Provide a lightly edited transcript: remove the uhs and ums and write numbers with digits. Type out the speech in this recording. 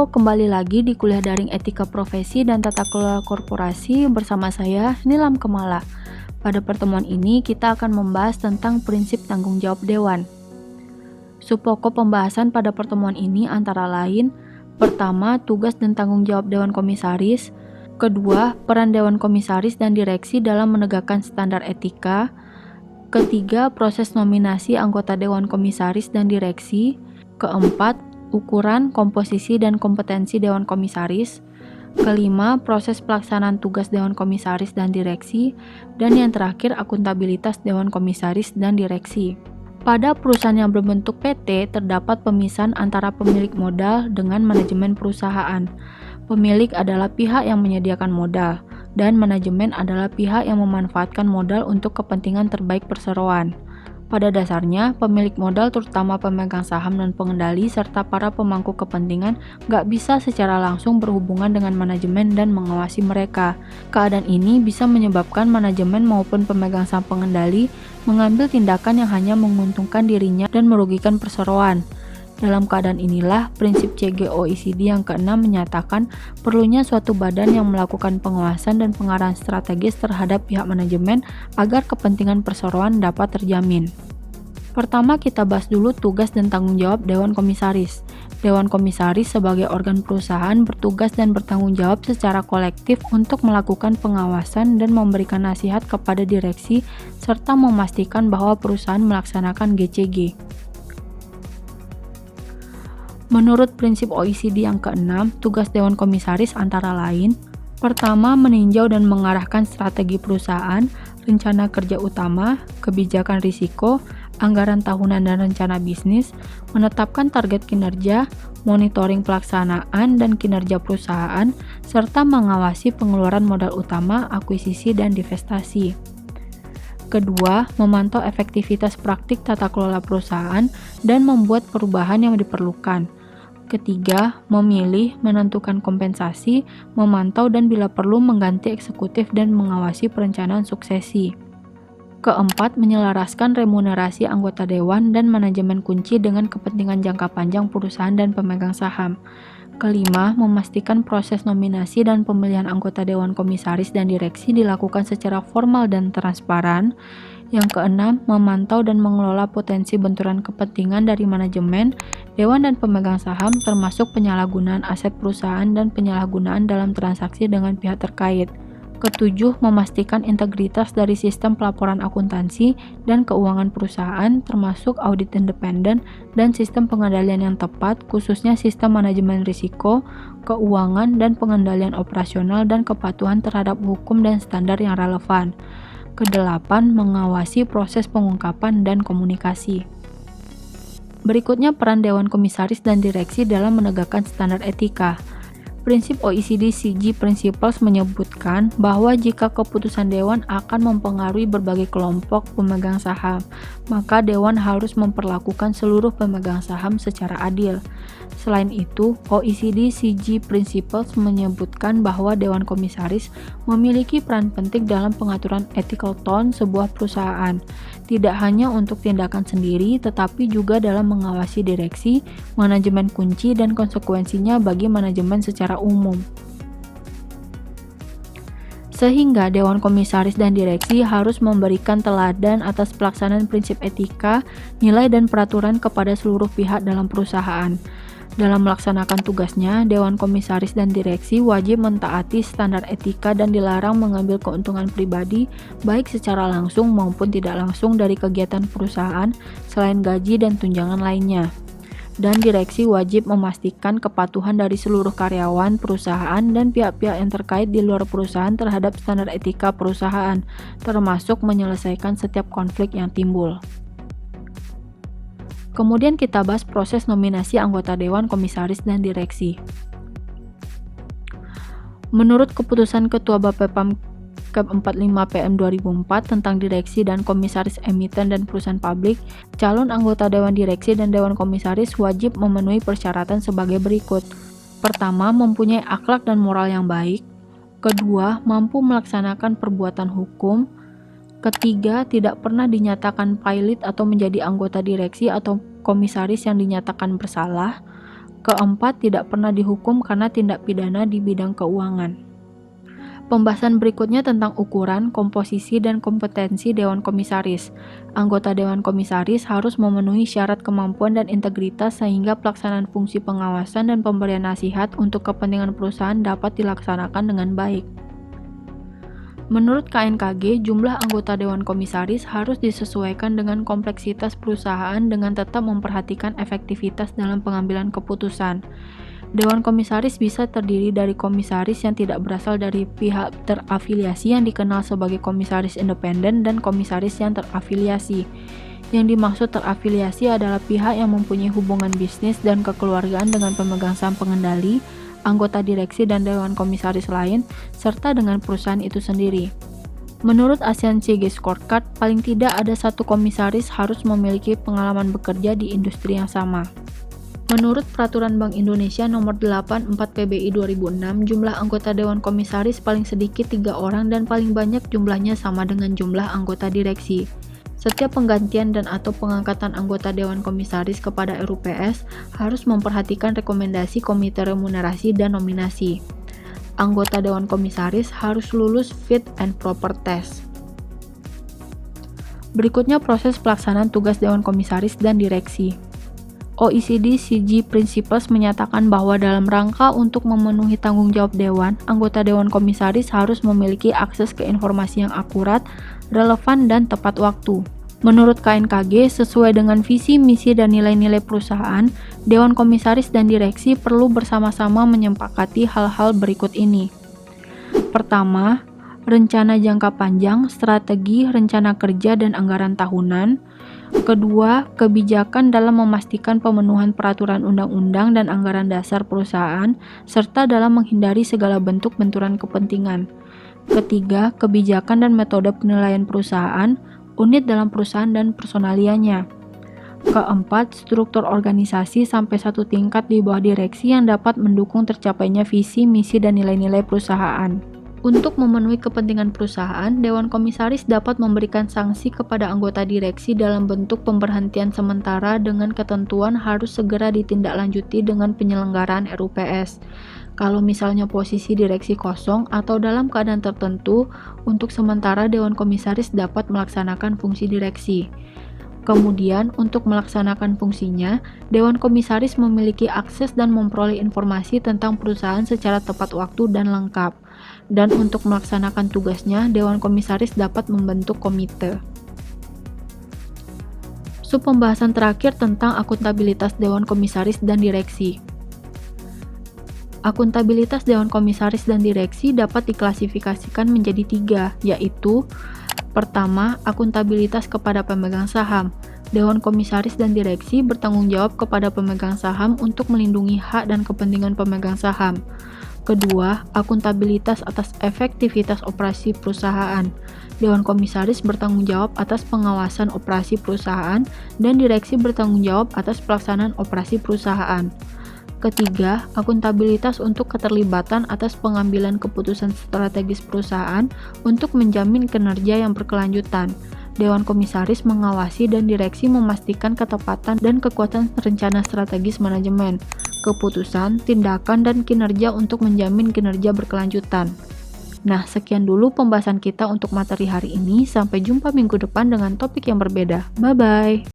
Halo, kembali lagi di kuliah daring etika profesi dan tata kelola korporasi bersama saya, Nilam Kemala. Pada pertemuan ini, kita akan membahas tentang prinsip tanggung jawab dewan. Subpokok pembahasan pada pertemuan ini antara lain, pertama, tugas dan tanggung jawab dewan komisaris, kedua, peran dewan komisaris dan direksi dalam menegakkan standar etika, ketiga, proses nominasi anggota dewan komisaris dan direksi, keempat, ukuran, komposisi, dan kompetensi Dewan Komisaris. Kelima, proses pelaksanaan tugas Dewan Komisaris dan Direksi. Dan yang terakhir, akuntabilitas Dewan Komisaris dan Direksi. Pada perusahaan yang berbentuk PT, terdapat pemisahan antara pemilik modal dengan manajemen perusahaan. Pemilik adalah pihak yang menyediakan modal, dan manajemen adalah pihak yang memanfaatkan modal untuk kepentingan terbaik perseroan. Pada dasarnya, pemilik modal terutama pemegang saham dan pengendali serta para pemangku kepentingan nggak bisa secara langsung berhubungan dengan manajemen dan mengawasi mereka. Keadaan ini bisa menyebabkan manajemen maupun pemegang saham pengendali mengambil tindakan yang hanya menguntungkan dirinya dan merugikan perseroan. Dalam keadaan inilah, prinsip CGOECD yang ke-6 menyatakan perlunya suatu badan yang melakukan pengawasan dan pengarahan strategis terhadap pihak manajemen agar kepentingan perseroan dapat terjamin. Pertama, kita bahas dulu tugas dan tanggung jawab Dewan Komisaris. Dewan Komisaris sebagai organ perusahaan bertugas dan bertanggung jawab secara kolektif untuk melakukan pengawasan dan memberikan nasihat kepada direksi serta memastikan bahwa perusahaan melaksanakan GCG. Menurut prinsip OECD yang ke-6, tugas Dewan Komisaris antara lain, pertama, meninjau dan mengarahkan strategi perusahaan, rencana kerja utama, kebijakan risiko, anggaran tahunan dan rencana bisnis, menetapkan target kinerja, monitoring pelaksanaan dan kinerja perusahaan, serta mengawasi pengeluaran modal utama, akuisisi, dan divestasi. Kedua, memantau efektivitas praktik tata kelola perusahaan dan membuat perubahan yang diperlukan. Ketiga, memilih, menentukan kompensasi, memantau dan bila perlu mengganti eksekutif dan mengawasi perencanaan suksesi. Keempat, menyelaraskan remunerasi anggota dewan dan manajemen kunci dengan kepentingan jangka panjang perusahaan dan pemegang saham. Kelima, memastikan proses nominasi dan pemilihan anggota dewan komisaris dan direksi dilakukan secara formal dan transparan. Yang keenam, memantau dan mengelola potensi benturan kepentingan dari manajemen, dewan dan pemegang saham termasuk penyalahgunaan aset perusahaan dan penyalahgunaan dalam transaksi dengan pihak terkait. Ketujuh, memastikan integritas dari sistem pelaporan akuntansi dan keuangan perusahaan termasuk audit independen dan sistem pengendalian yang tepat khususnya sistem manajemen risiko, keuangan dan pengendalian operasional dan kepatuhan terhadap hukum dan standar yang relevan. Kedelapan, mengawasi proses pengungkapan dan komunikasi. Berikutnya peran Dewan Komisaris dan Direksi dalam menegakkan standar etika. Prinsip OECD CG Principles menyebutkan bahwa jika keputusan Dewan akan mempengaruhi berbagai kelompok pemegang saham, maka Dewan harus memperlakukan seluruh pemegang saham secara adil. Selain itu, OECD CG Principles menyebutkan bahwa Dewan Komisaris memiliki peran penting dalam pengaturan ethical tone sebuah perusahaan, tidak hanya untuk tindakan sendiri, tetapi juga dalam mengawasi direksi, manajemen kunci, dan konsekuensinya bagi manajemen secara umum. Sehingga Dewan Komisaris dan Direksi harus memberikan teladan atas pelaksanaan prinsip etika, nilai, dan peraturan kepada seluruh pihak dalam perusahaan. Dalam melaksanakan tugasnya, Dewan Komisaris dan Direksi wajib mentaati standar etika dan dilarang mengambil keuntungan pribadi, baik secara langsung maupun tidak langsung dari kegiatan perusahaan selain gaji dan tunjangan lainnya. Dan direksi wajib memastikan kepatuhan dari seluruh karyawan perusahaan dan pihak-pihak yang terkait di luar perusahaan terhadap standar etika perusahaan, termasuk menyelesaikan setiap konflik yang timbul. Kemudian kita bahas proses nominasi anggota Dewan Komisaris dan Direksi. Menurut keputusan Ketua Bapepam Kep 45 PM 2004 tentang direksi dan komisaris emiten dan perusahaan publik, calon anggota Dewan Direksi dan Dewan Komisaris wajib memenuhi persyaratan sebagai berikut. Pertama, mempunyai akhlak dan moral yang baik. Kedua, mampu melaksanakan perbuatan hukum. Ketiga, tidak pernah dinyatakan pilot atau menjadi anggota direksi atau komisaris yang dinyatakan bersalah. Keempat, tidak pernah dihukum karena tindak pidana di bidang keuangan. Pembahasan berikutnya tentang ukuran, komposisi, dan kompetensi Dewan Komisaris. Anggota Dewan Komisaris harus memenuhi syarat kemampuan dan integritas sehingga pelaksanaan fungsi pengawasan dan pemberian nasihat untuk kepentingan perusahaan dapat dilaksanakan dengan baik. Menurut KNKG, jumlah anggota Dewan Komisaris harus disesuaikan dengan kompleksitas perusahaan dengan tetap memperhatikan efektivitas dalam pengambilan keputusan. Dewan Komisaris bisa terdiri dari komisaris yang tidak berasal dari pihak terafiliasi yang dikenal sebagai komisaris independen dan komisaris yang terafiliasi. Yang dimaksud terafiliasi adalah pihak yang mempunyai hubungan bisnis dan kekeluargaan dengan pemegang saham pengendali, anggota direksi dan dewan komisaris lain, serta dengan perusahaan itu sendiri. Menurut ASEAN CG Scorecard, paling tidak ada satu komisaris harus memiliki pengalaman bekerja di industri yang sama. Menurut Peraturan Bank Indonesia Nomor 84 PBI 2006, jumlah anggota Dewan Komisaris paling sedikit 3 orang dan paling banyak jumlahnya sama dengan jumlah anggota direksi. Setiap penggantian dan atau pengangkatan anggota Dewan Komisaris kepada RUPS harus memperhatikan rekomendasi Komite Remunerasi dan Nominasi. Anggota Dewan Komisaris harus lulus Fit and Proper Test. Berikutnya proses pelaksanaan tugas Dewan Komisaris dan Direksi. OECD CG Principles menyatakan bahwa dalam rangka untuk memenuhi tanggung jawab Dewan, anggota Dewan Komisaris harus memiliki akses ke informasi yang akurat, relevan, dan tepat waktu. Menurut KNKG, sesuai dengan visi, misi, dan nilai-nilai perusahaan, Dewan Komisaris dan Direksi perlu bersama-sama menyepakati hal-hal berikut ini. Pertama, rencana jangka panjang, strategi, rencana kerja, dan anggaran tahunan. Kedua, kebijakan dalam memastikan pemenuhan peraturan undang-undang dan anggaran dasar perusahaan, serta dalam menghindari segala bentuk benturan kepentingan. Ketiga, kebijakan dan metode penilaian perusahaan, unit dalam perusahaan dan personalianya. Keempat, struktur organisasi sampai satu tingkat di bawah direksi yang dapat mendukung tercapainya visi, misi, dan nilai-nilai perusahaan. Untuk memenuhi kepentingan perusahaan, Dewan Komisaris dapat memberikan sanksi kepada anggota direksi dalam bentuk pemberhentian sementara dengan ketentuan harus segera ditindaklanjuti dengan penyelenggaraan RUPS. Kalau misalnya posisi direksi kosong atau dalam keadaan tertentu, untuk sementara Dewan Komisaris dapat melaksanakan fungsi direksi. Kemudian, untuk melaksanakan fungsinya, Dewan Komisaris memiliki akses dan memperoleh informasi tentang perusahaan secara tepat waktu dan lengkap. Dan untuk melaksanakan tugasnya, Dewan Komisaris dapat membentuk komite. Pembahasan terakhir tentang akuntabilitas Dewan Komisaris dan Direksi. Akuntabilitas Dewan Komisaris dan Direksi dapat diklasifikasikan menjadi 3, yaitu: pertama, akuntabilitas kepada pemegang saham. Dewan Komisaris dan Direksi bertanggung jawab kepada pemegang saham untuk melindungi hak dan kepentingan pemegang saham. Kedua, akuntabilitas atas efektivitas operasi perusahaan. Dewan Komisaris bertanggung jawab atas pengawasan operasi perusahaan dan Direksi bertanggung jawab atas pelaksanaan operasi perusahaan. Ketiga, akuntabilitas untuk keterlibatan atas pengambilan keputusan strategis perusahaan untuk menjamin kinerja yang berkelanjutan. Dewan Komisaris mengawasi dan Direksi memastikan ketepatan dan kekuatan rencana strategis manajemen, keputusan, tindakan, dan kinerja untuk menjamin kinerja berkelanjutan. Nah, sekian dulu pembahasan kita untuk materi hari ini. Sampai jumpa minggu depan dengan topik yang berbeda. Bye-bye!